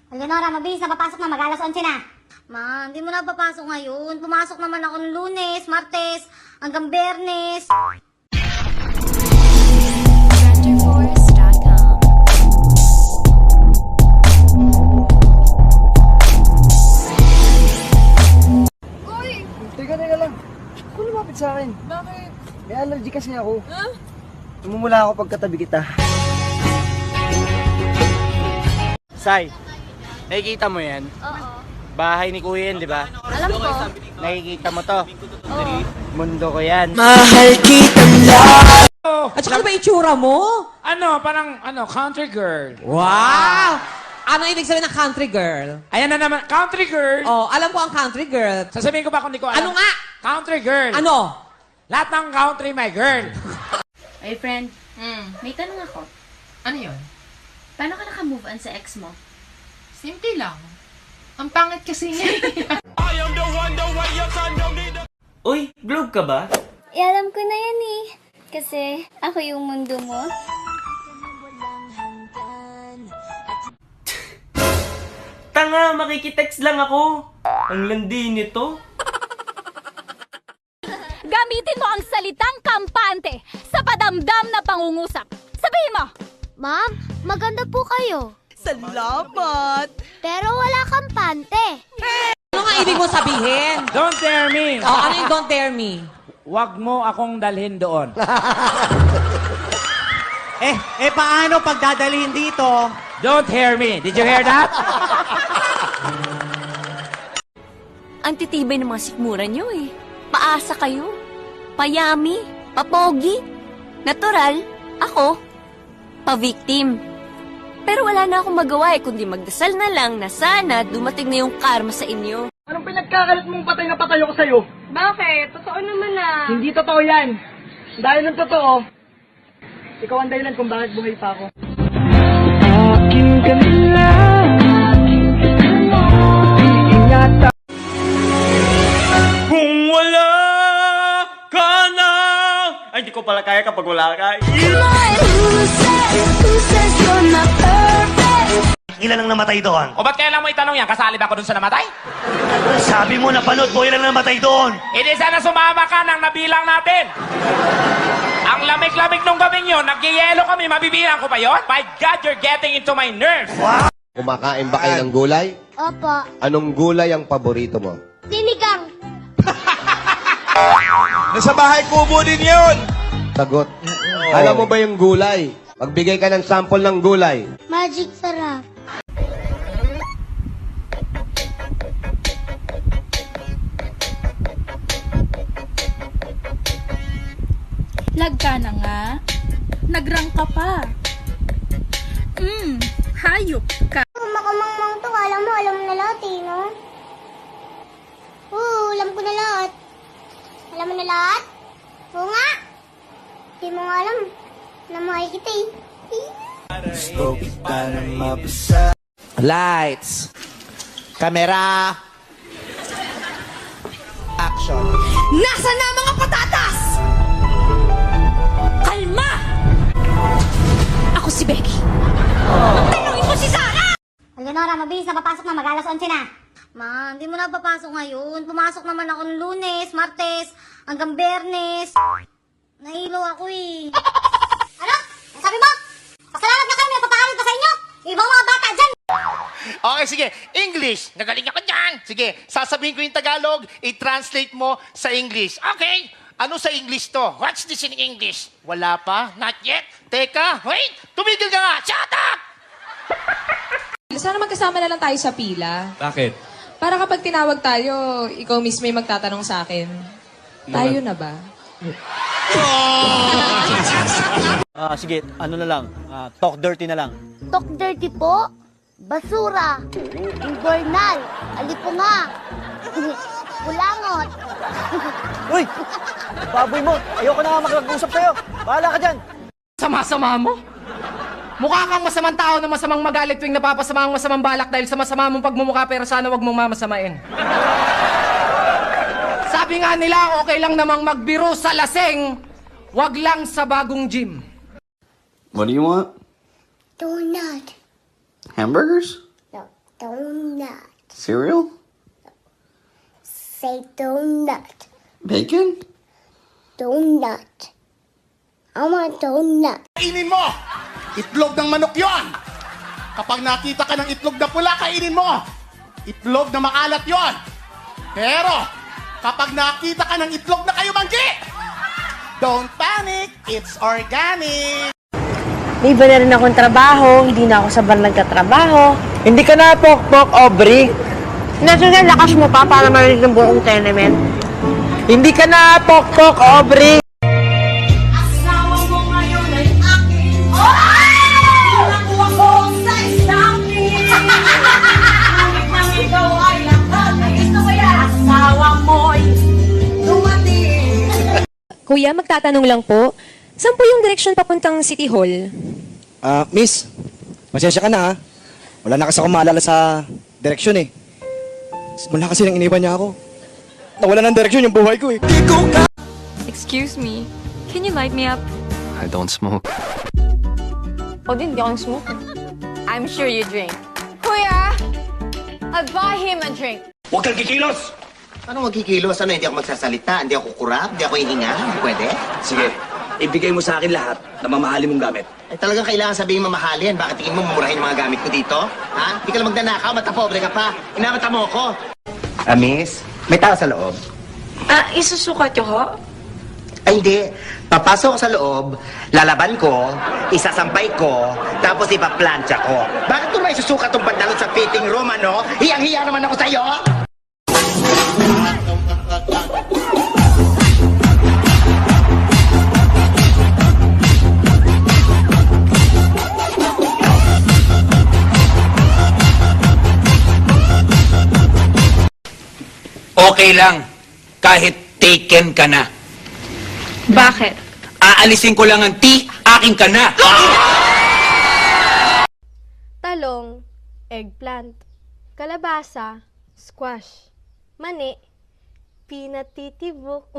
Leonora, mabilis na papasok na, mag-alas 11 na. Ma, hindi mo na papasok ngayon. Pumasok naman ako ng Lunes, Martes, hanggang Biyernes. RenderForce.com. Uy! Teka lang. Kung lumapit sa akin. Bakit? May allergy kasi ako. Huh? Tumumula ako pagkatabi kita. Sai, nakikita mo yan? Oo. Bahay ni Kuya yan, di ba? Alam ko. Nakikita mo to? Oo. Mundo ko yan. At saka ano ba itsura mo? Ano, parang, country girl. Wow! Ano ibig sabihin ng country girl? Ayan na naman, country girl. Oh, alam ko ang country girl. Sasabihin ko ba kung di ko alam? Ano nga? Country girl. Ano? Lahat ng country, my girl. Ay, friend, may tanong ako. Ano yun? Paano ka naka-move on sa ex mo? Simple lang. Ang pangit kasi niya. Uy, globe ka ba? Alam ko na yan eh. Kasi ako yung mundo mo. Tanga, makikitext lang ako. Ang landi nito. Gamitin mo ang salitang kampante sa padamdam na pangungusap. Sabihin mo! Ma'am, maganda po kayo. Salamat! Pero wala kampante. Ano nga ibig mo sabihin? Don't dare me. Oh, ano yung don't dare me? Huwag mo akong dalhin doon. Paano pag dadalhin dito? Don't hear me. Did you hear that? Ang titibay ng mga sikmura nyo eh. Paasa kayo. Payami. Papogi. Natural. Ako. Pa-victim. Pero wala na akong magawa eh, kundi magdasal na lang na sana dumating na yung karma sa inyo. Anong pinagkakalat mong patay na patay ako sa'yo? Bakit? Totoo naman na. Hindi totoo yan. Dahil ng totoo, ikaw ang dahilan kung bakit buhay pa ako. Akin ka nila. Iingatan. Kung wala ka na... Ay, di ko pala kaya kapag wala ka. Ilan ang namatay doon? O ba't kailan mo itanong yan? Kasali ba ako dun sa namatay? Sabi mo, napanood mo, ilan ang namatay doon? Hindi sana sumama ka nang nabilang natin. Ang lamig-lamig nung gabing yun, nagyayelo kami, mabibilang ko pa yon? My God, you're getting into my nerves. Kumakain ba kayo ng gulay? Opo. Anong gulay ang paborito mo? Sinigang. Nasa bahay kubo din yun! Sagot. Alam mo ba yung gulay? Magbigay ka ng sample ng gulay. Magic sarap. Lag ka na nga. Nagrang ka pa. Hayop ka. Makamangmang to, alam mo na lahat eh, no? Oo, alam ko na lahat. Alam mo na lahat? Oo nga. Hindi mo nga alam na mahal kita eh. Lights. Camera. Action. Nasaan na ang mga patatas? Kalma! Ako si Becky. Tanungin mo si Sarah! Leonora, mabilis na papasok na, mag-alas 11 na. Ma, hindi mo na papasok ngayon. Pumasok naman ako ng Lunes, Martes, hanggang Biyernes. Nahilo ako eh. Ano? Sabi mo? Pasalamat na kayo, may papaaral pa sa inyo. Ibang mga bata dyan. Okay, sige. English. Nagaling ako dyan. Sige, sasabihin ko yung Tagalog, i-translate mo sa English. Okay? Ano sa English to? What's this in English? Wala pa? Not yet? Teka, wait! Tumigil ka nga! Shut up! Sana magkasama na lang tayo sa pila. Bakit? Para kapag tinawag tayo, ikaw mismo yung magtatanong sa akin. Tayo na ba? Sige, ano na lang. Talk dirty na lang. Talk dirty po. Basura. Invernal. Alipunga. Kulangot. Uy! Baboy mo! Ayoko na nga mag-usap sa'yo. Bahala ka dyan. Sama-sama mo? Mukha kang masamang tao na masamang magalit tuwing napapasama ang masamang balak dahil sa masama mong pagmumukha pero sana wag mong mamasamain. Sabi nga nila, okay lang namang magbiro sa laseng, wag lang sa bagong gym. What do you want? Donut. Hamburgers? No. Donut. Cereal? Say donut. Bacon? Donut. I want donut. Kainin mo! Itlog ng manok yon. Kapag nakita ka ng itlog na pula, kainin mo! Itlog na maalat yon. Pero, kapag nakita ka ng itlog na kayo manggi, don't panic, it's organic! May iba na rin akong trabaho, hindi na ako sa bar nagtatrabaho. Hindi ka na pok-pok, Aubrey. Nasaan na lakas mo pa para marinig ng buong tenement? Hindi ka na pok-pok, Aubrey. Kuya, magtatanong lang po. Saan po yung direksyon papuntang City Hall? Miss, masensya ka na ha. Wala na kasi akong maalala sa direksyon eh. Mula kasi nang iniwan niya ako. Nawala ng direksyon yung buhay ko eh. Excuse me, can you light me up? I don't smoke. O din, hindi ako smoke. I'm sure you drink. Kuya, I'll buy him a drink. Huwag kang kikilos! Ano magkikilos? Ano, hindi ako magsasalita? Hindi ako kurap? Hindi ako hihinga? Hindi pwede? Sige, ibigay mo sa akin lahat na mamahalin mong gamit. Ay, talagang kailangan sabihin mamahalin. Bakit tingin mo mumurahin yung mga gamit ko dito? Ha? Hindi ka lang magnanakaw, matapobre ka pa. Inamata mo ako. Miss, may tao sa loob? Isusukat nyo ho? Ay, hindi. Papasok ko sa loob, lalaban ko, isasampay ko, tapos ipaplantsa ko. Bakit ko na isusukat tong pantalon sa fitting room, ano? Hiyang-hiya naman ako sa'yo! Okay lang. Kahit taken ka na. Bakit? Aalisin ko lang ang T, akin ka na. Talong, eggplant, kalabasa, squash, mani, pinatitibok.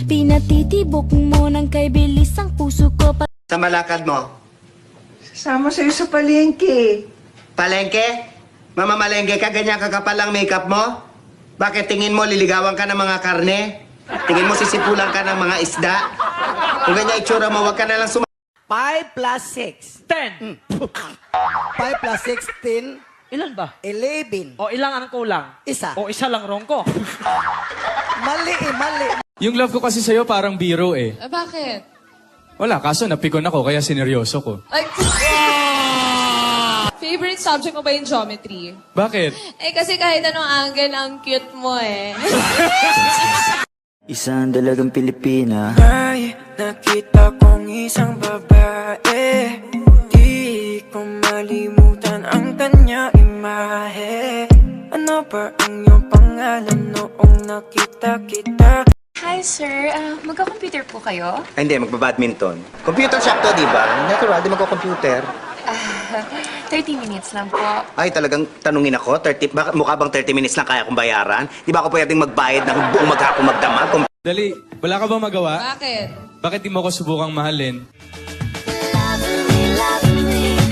Pinatitibok mo ng kay bilis ang puso ko. Sa malakad mo? Sama sa'yo sa palengke. Palengke? Mamamalengke ka, ganyan kakapal ang makeup mo? Bakit tingin mo liligawan ka ng mga karne? Tingin mo sisipulan ka ng mga isda? Kung ganyan itsura mo, wag ka na lang 5 plus 6. 10. 5 plus 6, 10. Ilan ba? 11. O ilang ang kulang? Isa. O isa lang rongko. Mali eh, mali. Yung love ko kasi sa'yo parang biro eh. Bakit? Wala, kaso napikon ako kaya sineryoso ko. Ay, favorite subject mo ba yung geometry? Bakit? Eh kasi kahit anong angle, ang cute mo eh. Isang dalagang Pilipina. May nakita kong isang babae. Di ko malimutan ang kanya imahe. Ano ba ang iyong pangalan noong nakita kita? Hi sir, magka-computer po kayo? Ay, hindi, magbabadminton. Computer shop to, di ba? Natural, di magko-computer. 30 minutes lang po. Ay, talagang tanungin ako, mukha bang 30 minutes lang kaya kong bayaran? Di ba ako pwedeng magbayad ng buong maghapong magdamag? Dali, wala ka bang magawa? Bakit? Bakit di mo ko subukang mahalin?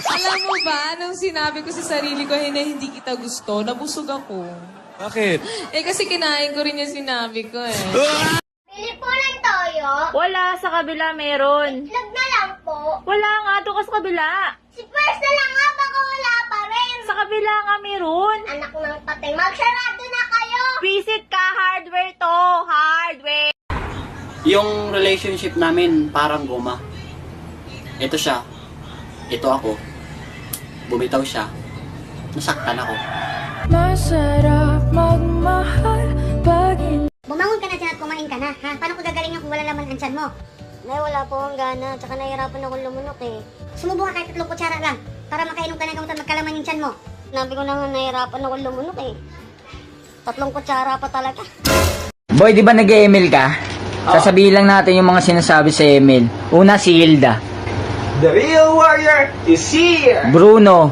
Alam mo ba, nung sinabi ko sa sarili ko na hindi kita gusto, nabusog ako. Bakit? Eh kasi kinain ko rin yung sinabi ko eh. Bili po ng toyo. Wala, sa kabila meron. Itlog na lang po. Wala nga, doon ka sa kabila. Si First na lang nga, baka wala pa rin. Sa kabila nga meron. Anak ng patay, magsarado na kayo. Visit ka, hardware to. Hardware. Yung relationship namin parang guma. Ito siya. Ito ako. Bumitaw siya. Nasaktan ako. Masarap magmahal pag Bumangon ka na dyan at kumain ka na, ha? Paano ko gagaling kung wala laman ang tiyan mo? Nay, wala po ang gana. Tsaka nahihirapan akong lumunok eh. Sumubo ka kahit 3 kutsara lang para makainom ka na gamutan magkalaman yung tiyan mo. Nabi ko na nga nahihirapan akong lumunok eh. 3 kutsara pa talaga. Boy, di ba nag-email ka? Sasabihin lang natin yung mga sinasabi sa email. Una, si Hilda. The real warrior is here. Bruno.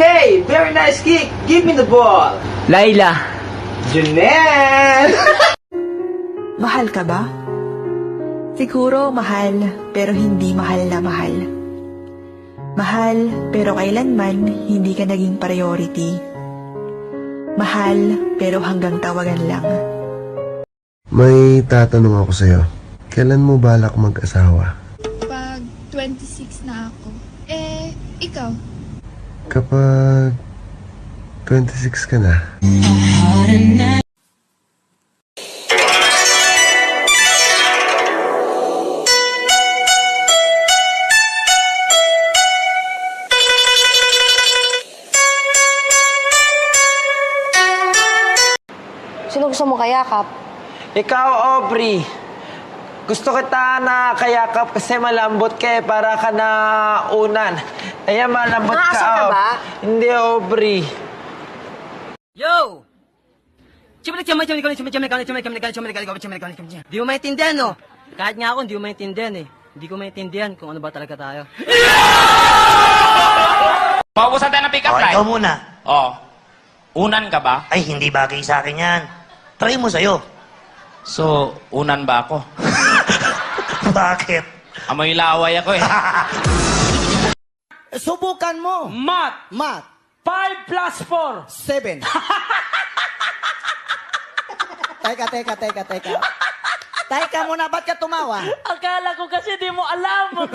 Hey, very nice kick. Give me the ball. Laila. Janelle. Mahal ka ba? Siguro mahal, pero hindi mahal na mahal. Mahal pero kailanman hindi ka naging priority. Mahal pero hanggang tawagan lang. May tatanong ako sa'yo. Kailan mo balak mag-asawa? Pag 26 na ako. Ikaw? Kapag 26 ka na. Sino gusto mo kayakap? Ikaw, Aubrey. Gusto kita na kayakap kasi malambot ka eh, para ka na unan. Ayan, malambot ka. Nakasal ka ba? Hindi, Aubrey. Yo! Di mo maintindihan, no? Kahit nga ako, hindi mo maintindihan eh. Hindi ko maintindihan kung ano ba talaga tayo. Paubusan tayo ng pick-up line. Ikaw muna. Oh. Unan ka ba? Ay, hindi bagay sa akin yan. Try mo sa'yo. So, unan ba ako? Bakit? Amoy laway ako eh. Subukan mo. Math. 5 plus 4. 7. Teka muna, ba't ka tumawa? Akala ko kasi di mo alam.